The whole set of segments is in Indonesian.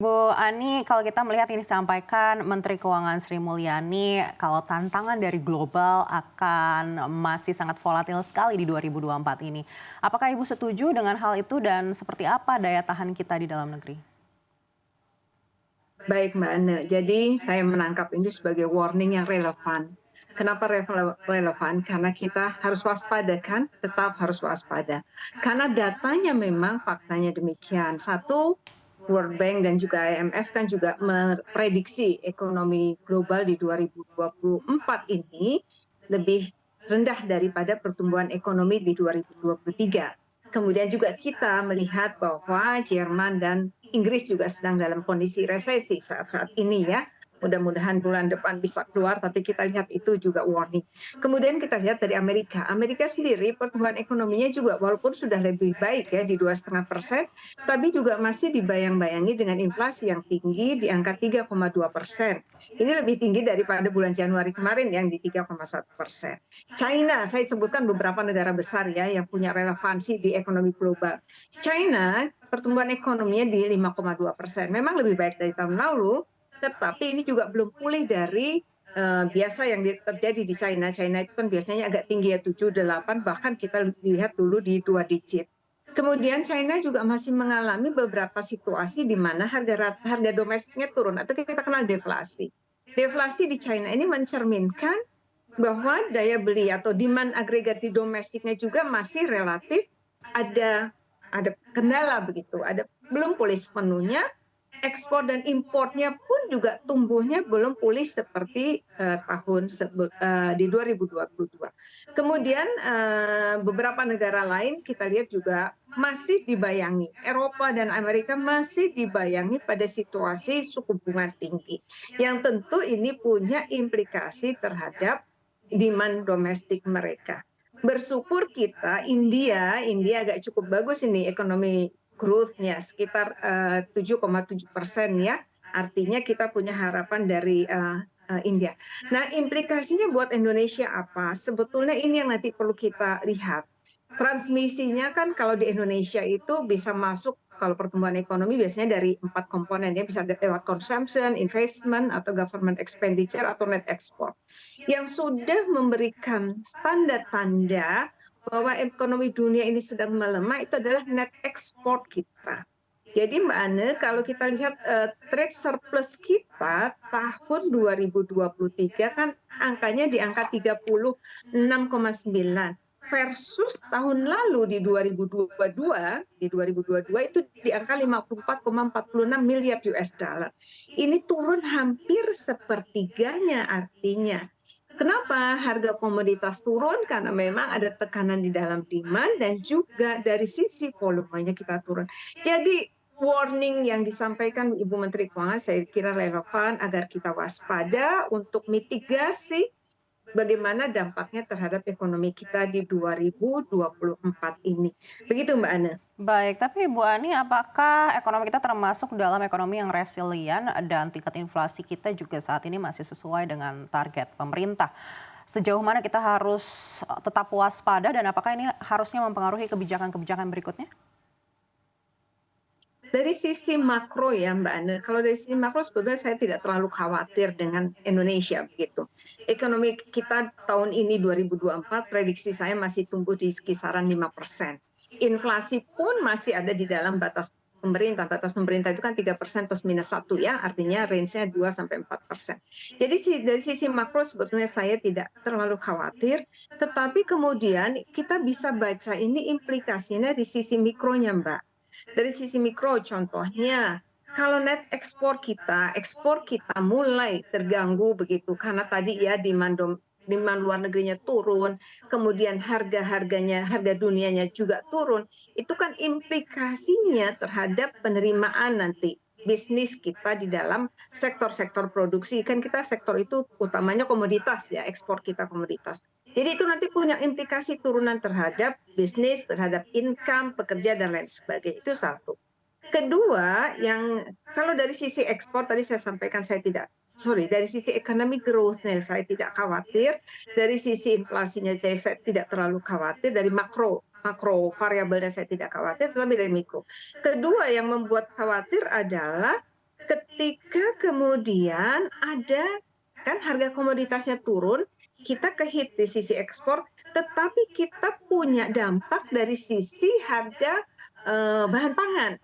Bu Ani, kalau kita melihat ini disampaikan Menteri Keuangan Sri Mulyani, kalau tantangan dari global akan masih sangat volatil sekali di 2024 ini. Apakah Ibu setuju dengan hal itu dan seperti apa daya tahan kita di dalam negeri? Baik Mbak Ane, jadi saya menangkap ini sebagai warning yang relevan. Kenapa relevan? Karena kita harus waspada kan, tetap harus waspada. Karena datanya memang faktanya demikian. Satu, World Bank dan juga IMF kan juga memprediksi ekonomi global di 2024 ini lebih rendah daripada pertumbuhan ekonomi di 2023. Kemudian juga kita melihat bahwa Jerman dan Inggris juga sedang dalam kondisi resesi saat-saat ini ya. Mudah-mudahan bulan depan bisa keluar, tapi kita lihat itu juga warning. Kemudian kita lihat dari Amerika. Amerika sendiri pertumbuhan ekonominya juga walaupun sudah lebih baik ya di 2,5%, tapi juga masih dibayang-bayangi dengan inflasi yang tinggi di angka 3,2%. Ini lebih tinggi daripada bulan Januari kemarin yang di 3,1%. China, saya sebutkan beberapa negara besar ya yang punya relevansi di ekonomi global. China, pertumbuhan ekonominya di 5,2%. Memang lebih baik dari tahun lalu, tetapi ini juga belum pulih dari biasa yang terjadi di China. China itu kan biasanya agak tinggi ya, 7, 8, bahkan kita lihat dulu di 2 digit. Kemudian China juga masih mengalami beberapa situasi di mana harga domestiknya turun atau kita kenal deflasi. Deflasi di China ini mencerminkan bahwa daya beli atau demand agregat di domestiknya juga masih relatif ada kendala begitu, belum pulih sepenuhnya. Ekspor dan importnya pun juga tumbuhnya belum pulih seperti di 2022. Kemudian beberapa negara lain kita lihat juga masih dibayangi, Eropa dan Amerika masih dibayangi pada situasi suku bunga tinggi, yang tentu ini punya implikasi terhadap demand domestik mereka. Bersyukur kita India agak cukup bagus ini ekonomi growth-nya sekitar 7,7% ya. Artinya kita punya harapan dari India. Nah, implikasinya buat Indonesia apa? Sebetulnya ini yang nanti perlu kita lihat. Transmisinya kan kalau di Indonesia itu bisa masuk kalau pertumbuhan ekonomi biasanya dari 4 komponen ya, bisa lewat consumption, investment, atau government expenditure, atau net export. Yang sudah memberikan tanda-tanda bahwa ekonomi dunia ini sedang melemah itu adalah net export kita. Jadi Mbak Ane, kalau kita lihat trade surplus kita tahun 2023 kan angkanya di angka 36,9 versus tahun lalu di 2022 itu di angka 54,46 miliar US dollar. Ini turun hampir sepertiganya artinya. Kenapa harga komoditas turun? Karena memang ada tekanan di dalam demand dan juga dari sisi volumenya kita turun. Jadi warning yang disampaikan Ibu Menteri Keuangan saya kira relevan agar kita waspada untuk mitigasi bagaimana dampaknya terhadap ekonomi kita di 2024 ini. Begitu Mbak Ana. Baik, tapi Bu Ani, apakah ekonomi kita termasuk dalam ekonomi yang resilient dan tingkat inflasi kita juga saat ini masih sesuai dengan target pemerintah? Sejauh mana kita harus tetap waspada dan apakah ini harusnya mempengaruhi kebijakan-kebijakan berikutnya? Dari sisi makro ya Mbak Ane, kalau dari sisi makro sebetulnya saya tidak terlalu khawatir dengan Indonesia begitu. Ekonomi kita tahun ini 2024 prediksi saya masih tumbuh di kisaran 5%. Inflasi pun masih ada di dalam batas pemerintah. Batas pemerintah itu kan 3% plus minus 1 ya, artinya range-nya 2-4%. Jadi dari sisi makro sebetulnya saya tidak terlalu khawatir, tetapi kemudian kita bisa baca ini implikasinya di sisi mikronya Mbak. Dari sisi mikro contohnya, kalau net ekspor kita mulai terganggu begitu karena tadi ya demand luar negerinya turun, kemudian harga dunianya juga turun, itu kan implikasinya terhadap penerimaan nanti bisnis kita di dalam sektor-sektor produksi. Kan kita sektor itu utamanya komoditas ya, ekspor kita komoditas. Jadi itu nanti punya implikasi turunan terhadap bisnis, terhadap income, pekerja, dan lain sebagainya. Itu satu. Kedua, yang kalau dari sisi ekspor tadi saya sampaikan dari sisi economic growth-nya saya tidak khawatir, dari sisi inflasinya saya tidak terlalu khawatir, dari makro variabelnya saya tidak khawatir, tetapi dari mikro. Kedua yang membuat khawatir adalah ketika kemudian ada kan harga komoditasnya turun, kita kehit di sisi ekspor, tetapi kita punya dampak dari sisi harga bahan pangan.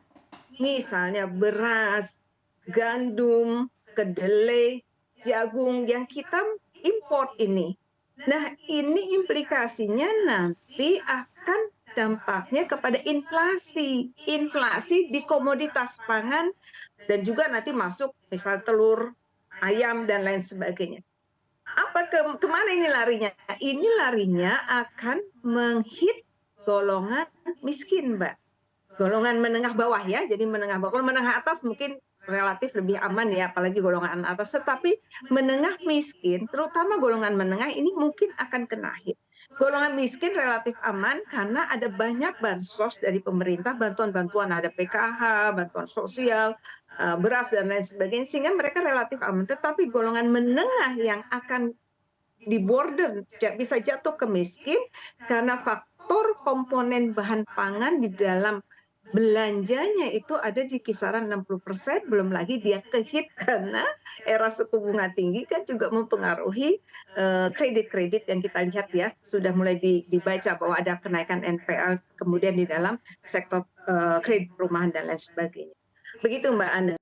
Misalnya beras, gandum, kedelai, jagung yang kita import ini. Nah, ini implikasinya nanti akan dampaknya kepada inflasi. Inflasi di komoditas pangan dan juga nanti masuk misal telur, ayam dan lain sebagainya. Kemana ini larinya? Ini larinya akan menghit golongan miskin, Mbak. Golongan menengah bawah ya, jadi menengah bawah. Kalau menengah atas mungkin relatif lebih aman ya, apalagi golongan atas. Tetapi menengah miskin, terutama golongan menengah ini mungkin akan kena hit. Golongan miskin relatif aman karena ada banyak bansos dari pemerintah, bantuan-bantuan, ada PKH, bantuan sosial, beras dan lain sebagainya, sehingga mereka relatif aman. Tetapi golongan menengah yang akan di border bisa jatuh ke miskin karena faktor komponen bahan pangan di dalam belanjanya itu ada di kisaran 60%, belum lagi dia kehit karena era suku bunga tinggi kan juga mempengaruhi kredit-kredit yang kita lihat ya, sudah mulai dibaca bahwa ada kenaikan NPL kemudian di dalam sektor kredit perumahan dan lain sebagainya. Begitu Mbak Anda.